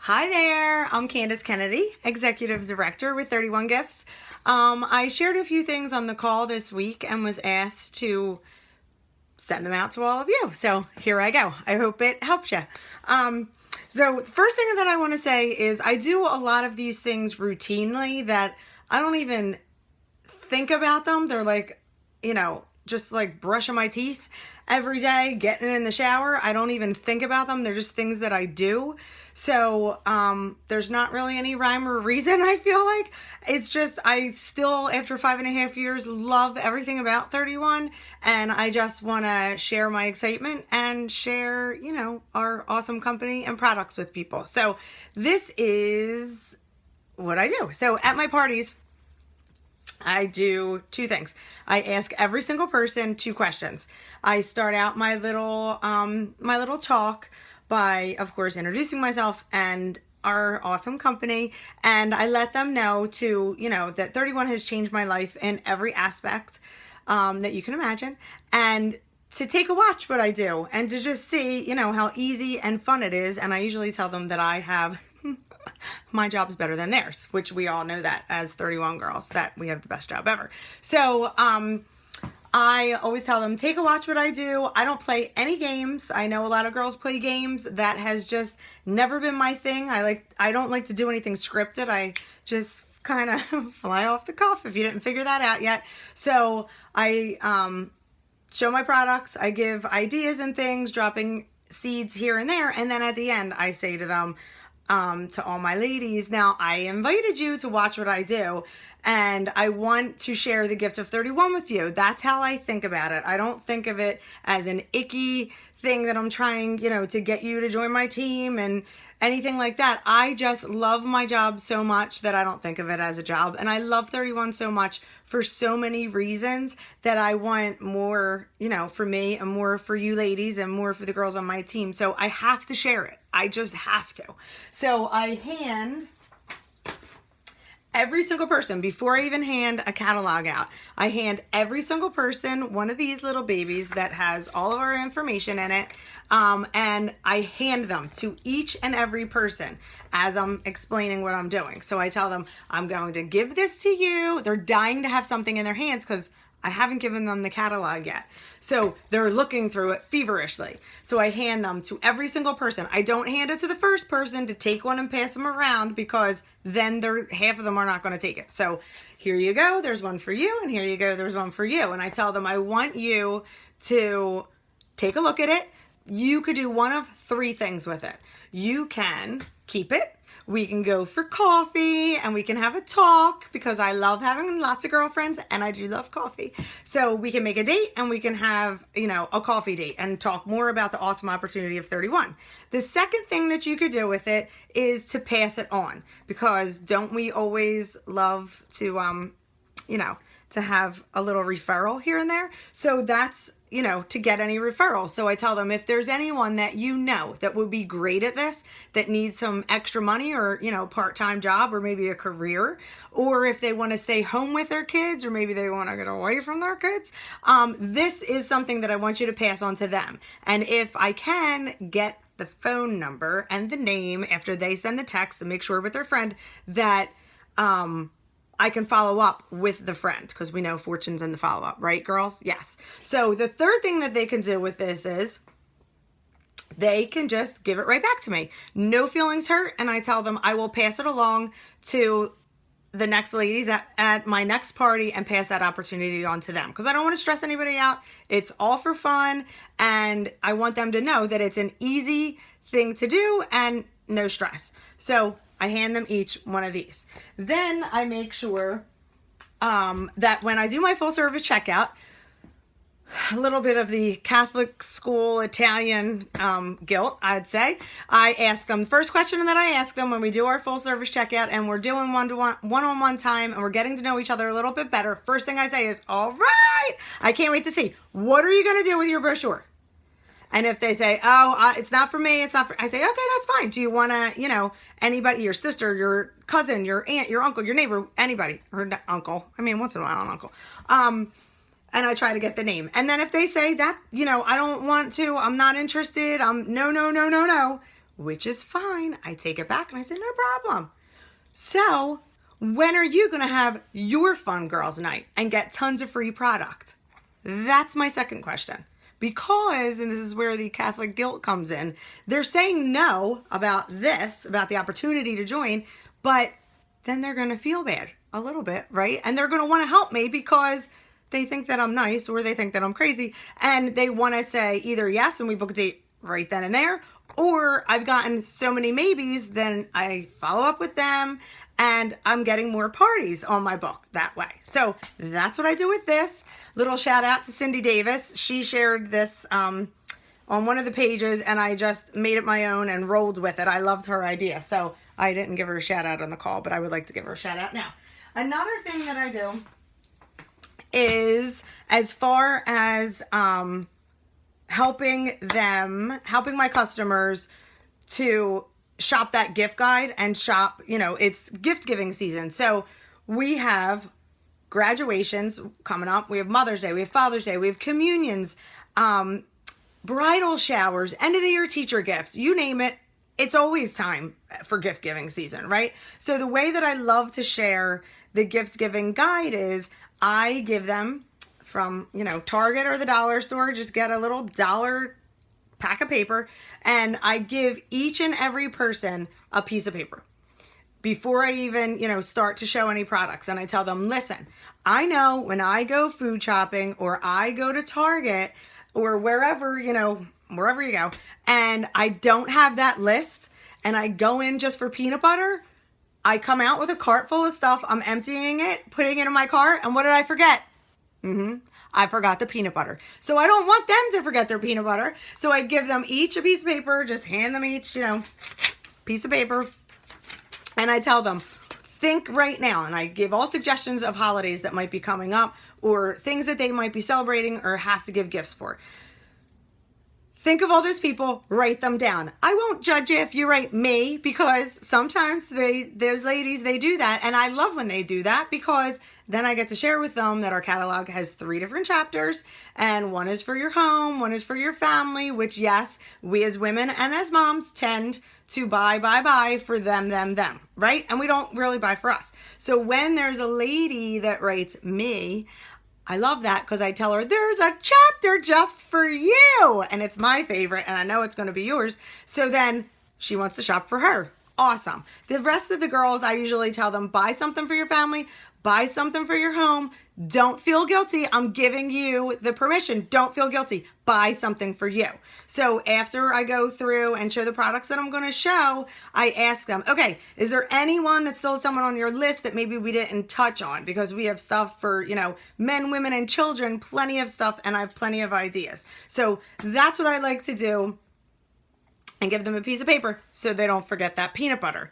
Hi there, I'm Candace Kennedy, Executive Director with 31 Gifts. I shared a few things on the call this week and was asked to send them out to all of you. So here I go. I hope it helps you. So the first thing that I want to say is I do a lot of these things routinely that I don't even think about them. They're like, just like brushing my teeth every day, getting in the shower. I don't even think about them. They're just things that I do. So there's not really any rhyme or reason, I feel like. It's just I still, after 5.5 years, love everything about 31. And I just want to share my excitement and share, our awesome company and products with people. So this is what I do. So at my parties, I do two things. I ask every single person 2 questions. I start out my little talk by, of course, introducing myself and our awesome company, and I let them know that 31 has changed my life in every aspect that you can imagine, and to take a watch what I do and to just see, how easy and fun it is. And I usually tell them that I have my job's better than theirs, which we all know that as 31 girls, that we have the best job ever. So I always tell them, take a watch what I do. I don't play any games. I know a lot of girls play games. That has just never been my thing. I don't like to do anything scripted. I just kind of fly off the cuff if you didn't figure that out yet. So I show my products. I give ideas and things, dropping seeds here and there. And then at the end, I say to them, to all my ladies, now I invited you to watch what I do, and I want to share the gift of 31 with you. That's how I think about it. I don't think of it as an icky thing that I'm trying, to get you to join my team and anything like that. I just love my job so much that I don't think of it as a job. And I love 31 so much for so many reasons that I want more, for me and more for you ladies and more for the girls on my team. So I have to share it. I just have to. So I hand every single person, before I even hand a catalog out, I hand every single person one of these little babies that has all of our information in it. And I hand them to each and every person as I'm explaining what I'm doing. So I tell them, I'm going to give this to you. They're dying to have something in their hands because I haven't given them the catalog yet. So they're looking through it feverishly. So I hand them to every single person. I don't hand it to the first person to take one and pass them around because then half of them are not going to take it. So here you go. There's one for you. And here you go. There's one for you. And I tell them, I want you to take a look at it. You could do one of 3 things with it. You can keep it. We can go for coffee and we can have a talk because I love having lots of girlfriends and I do love coffee. So we can make a date and we can have, a coffee date and talk more about the awesome opportunity of 31. The second thing that you could do with it is to pass it on, because don't we always love to, to have a little referral here and there? So that's, to get any referrals. So I tell them, if there's anyone that that would be great at this, that needs some extra money or, part-time job or maybe a career, or if they want to stay home with their kids or maybe they want to get away from their kids, this is something that I want you to pass on to them. And if I can get the phone number and the name after they send the text to make sure with their friend that, I can follow up with the friend, because we know fortune's in the follow-up, right, girls? Yes. So the third thing that they can do with this is they can just give it right back to me. No feelings hurt. And I tell them I will pass it along to the next ladies at my next party and pass that opportunity on to them, because I don't want to stress anybody out. It's all for fun. And I want them to know that it's an easy thing to do and no stress. So I hand them each one of these. Then I make sure that when I do my full service checkout, a little bit of the Catholic school Italian guilt, I'd say. I ask them, the first question that I ask them when we do our full service checkout and we're doing one-on-one time and we're getting to know each other a little bit better, first thing I say is, all right, I can't wait to see, what are you going to do with your brochure? And if they say, it's not for me, it's not for, I say, okay, that's fine. Do you want to, anybody, your sister, your cousin, your aunt, your uncle, your neighbor, anybody, or uncle. I mean, once in a while, an uncle. And I try to get the name. And then if they say that, I don't want to, I'm not interested, no. which is fine. I take it back and I say, no problem. So when are you going to have your fun girls night and get tons of free product? That's my second question. Because, and this is where the Catholic guilt comes in, they're saying no about this, about the opportunity to join, but then they're going to feel bad a little bit, right? And they're going to want to help me because they think that I'm nice or they think that I'm crazy. And they want to say either yes and we book a date right then and there, or I've gotten so many maybes, then I follow up with them and I'm getting more parties on my book that way. So that's what I do with this. Little shout out to Cindy Davis. She shared this on one of the pages and I just made it my own and rolled with it. I loved her idea. So I didn't give her a shout out on the call, but I would like to give her a shout out now. Another thing that I do is, as far as helping my customers to shop that gift guide and shop, it's gift giving season. So we have graduations coming up. We have Mother's Day. We have Father's Day. We have communions, bridal showers, end of the year teacher gifts, you name it. It's always time for gift giving season, right? So the way that I love to share the gift giving guide is I give them from, Target or the dollar store, just get a little dollar pack of paper and I give each and every person a piece of paper before I even, start to show any products. And I tell them, listen, I know when I go food shopping or I go to Target or wherever, wherever you go, and I don't have that list and I go in just for peanut butter, I come out with a cart full of stuff. I'm emptying it, putting it in my cart. And what did I forget? I forgot the peanut butter. So I don't want them to forget their peanut butter. So I give them each a piece of paper, just hand them each, piece of paper. And I tell them, think right now. And I give all suggestions of holidays that might be coming up or things that they might be celebrating or have to give gifts for. Think of all those people, write them down. I won't judge you if you write me because sometimes those ladies, they do that. And I love when they do that because then I get to share with them that our catalog has 3 different chapters and one is for your home, one is for your family, which yes, we as women and as moms tend to buy for them, right? And we don't really buy for us. So when there's a lady that writes me, I love that because I tell her there's a chapter just for you and it's my favorite and I know it's going to be yours. So then she wants to shop for her. Awesome. The rest of the girls, I usually tell them buy something for your family, buy something for your home. Don't feel guilty. I'm giving you the permission. Don't feel guilty. Buy something for you. So after I go through and show the products that I'm going to show, I ask them, okay, is there anyone that's still someone on your list that maybe we didn't touch on? Because we have stuff for, men, women, and children, plenty of stuff, and I have plenty of ideas. So that's what I like to do and give them a piece of paper so they don't forget that peanut butter.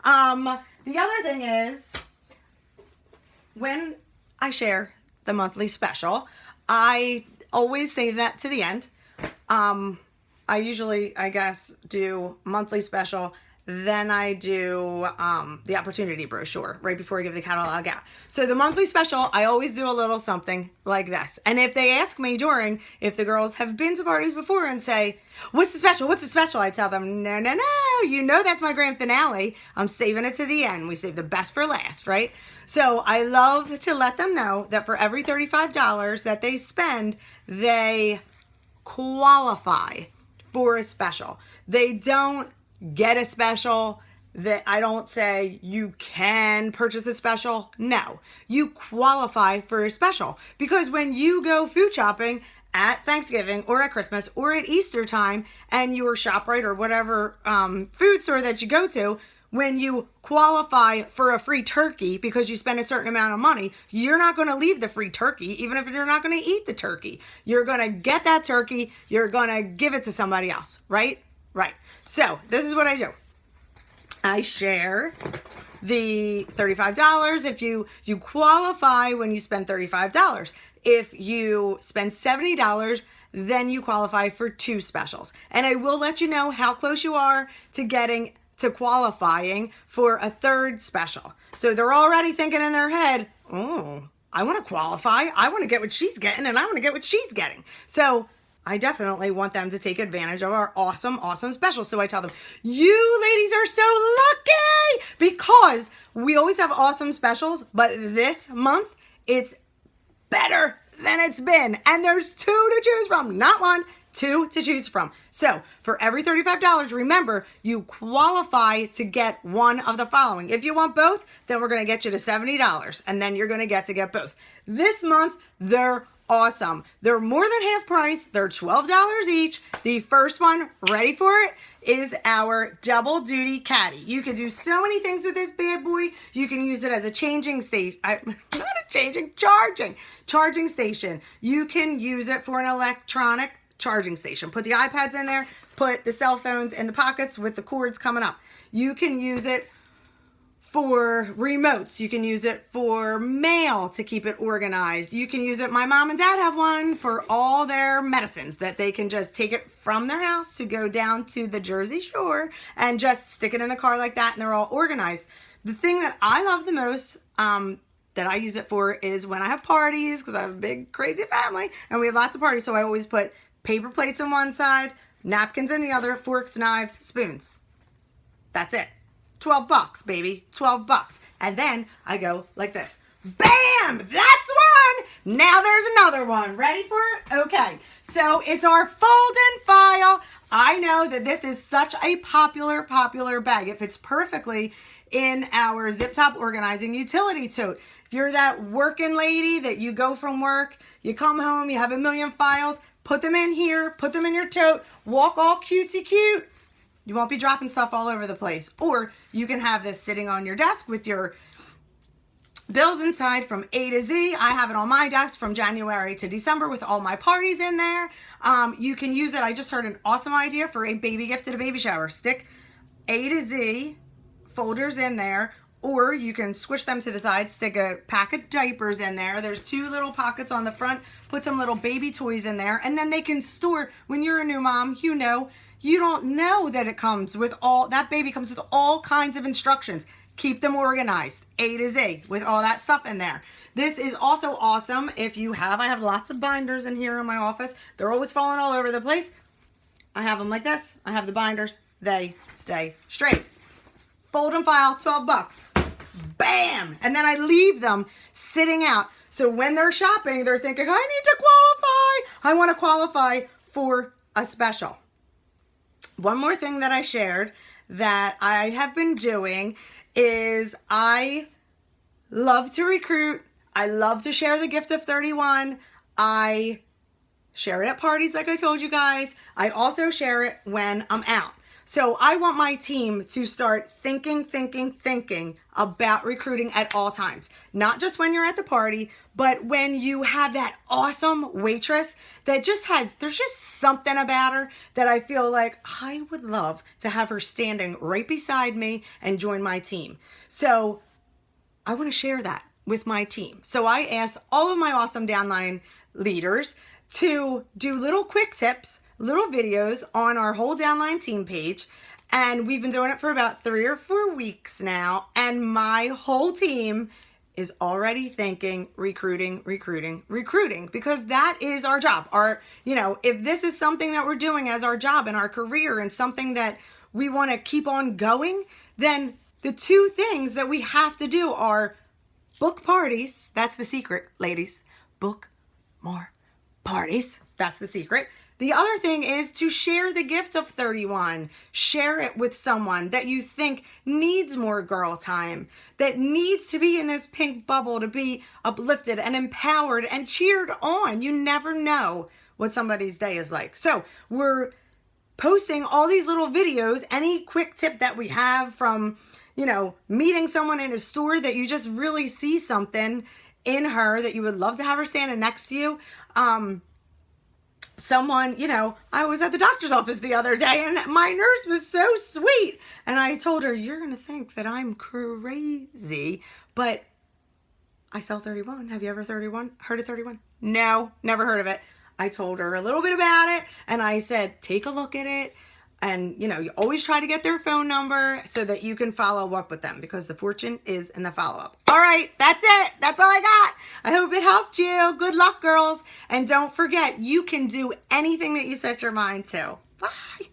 The other thing is, when I share the monthly special, I always save that to the end. I usually, do monthly special, then I do the opportunity brochure right before I give the catalog out. So the monthly special, I always do a little something like this. And if they ask me if the girls have been to parties before and say, what's the special? What's the special? I tell them, no, that's my grand finale. I'm saving it to the end. We save the best for last, right? So I love to let them know that for every $35 that they spend, they qualify for a special. They don't get a special. That I don't say you can purchase a special. No, you qualify for a special because when you go food shopping at Thanksgiving or at Christmas or at Easter time and your ShopRite or whatever food store that you go to, when you qualify for a free turkey because you spend a certain amount of money, you're not going to leave the free turkey, even if you're not going to eat the turkey. You're going to get that turkey. You're going to give it to somebody else, right? Right. So this is what I do. I share the $35 if you qualify when you spend $35. If you spend $70, then you qualify for 2 specials. And I will let you know how close you are to qualifying for a 3rd special. So they're already thinking in their head, oh, I want to qualify. I want to get what she's getting and I want to get what she's getting. So I definitely want them to take advantage of our awesome, awesome specials. So I tell them, you ladies are so lucky because we always have awesome specials, but this month it's better than it's been. And there's 2 to choose from, not 1, 2 to choose from. So for every $35, remember, you qualify to get one of the following. If you want both, then we're going to get you to $70, and then you're going to get both. This month, they're awesome. They're more than half price. They're $12 each. The first one, ready for it, is our double duty caddy. You can do so many things with this bad boy. You can use it as a changing station, charging station. You can use it for an electronic charging station. Put the iPads in there, put the cell phones in the pockets with the cords coming up. You can use it for remotes. You can use it for mail to keep it organized. You can use it, my mom and dad have one for all their medicines that they can just take it from their house to go down to the Jersey Shore and just stick it in the car like that, and they're all organized. The thing that I love the most that I use it for is when I have parties, because I have a big crazy family and we have lots of parties, so I always put paper plates on one side, napkins in the other, forks, knives, spoons. That's it. $12, baby. $12. And then I go like this. Bam! That's one! Now there's another one. Ready for it? Okay. So it's our fold and file. I know that this is such a popular bag. It fits perfectly in our zip top organizing utility tote. If you're that working lady that you go from work, you come home, you have a million files, put them in here, put them in your tote, walk all cutesy cute. You won't be dropping stuff all over the place. Or you can have this sitting on your desk with your bills inside from A to Z. I have it on my desk from January to December with all my parties in there. You can use it. I just heard an awesome idea for a baby gift at a baby shower. Stick A to Z folders in there, or you can squish them to the side, stick a pack of diapers in there. There's 2 little pockets on the front. Put some little baby toys in there, and then they can store, when you're a new mom, you know, you don't know that it comes with that baby comes with all kinds of instructions. Keep them organized, A to Z, with all that stuff in there. This is also awesome if you have, I have lots of binders in here in my office. They're always falling all over the place. I have them like this. I have the binders. They stay straight. Fold and file, $12. Bam! And then I leave them sitting out. So when they're shopping, they're thinking, I need to qualify. I want to qualify for a special. One more thing that I shared that I have been doing is I love to recruit. I love to share the gift of 31. I share it at parties like I told you guys. I also share it when I'm out. So I want my team to start thinking about recruiting at all times. Not just when you're at the party, but when you have that awesome waitress that there's just something about her that I feel like I would love to have her standing right beside me and join my team. So I want to share that with my team. So I asked all of my awesome downline leaders to do little quick tips, little videos on our whole downline team page. And we've been doing it for about 3 or 4 weeks now. And my whole team is already thinking recruiting, because that is our job. If this is something that we're doing as our job and our career and something that we want to keep on going, then the 2 things that we have to do are book parties. That's the secret, ladies. Book more parties. That's the secret. The other thing is to share the gift of 31. Share it with someone that you think needs more girl time, that needs to be in this pink bubble to be uplifted and empowered and cheered on. You never know what somebody's day is like. So we're posting all these little videos, any quick tip that we have from, meeting someone in a store that you just really see something in her that you would love to have her standing next to you. I was at the doctor's office the other day and my nurse was so sweet. And I told her, you're going to think that I'm crazy, but I sell 31. Have you ever heard of 31? No, never heard of it. I told her a little bit about it and I said, take a look at it. And, you know, you always try to get their phone number so that you can follow up with them, because the fortune is in the follow-up. All right, that's it. That's all I got. I hope it helped you. Good luck, girls. And don't forget, you can do anything that you set your mind to. Bye.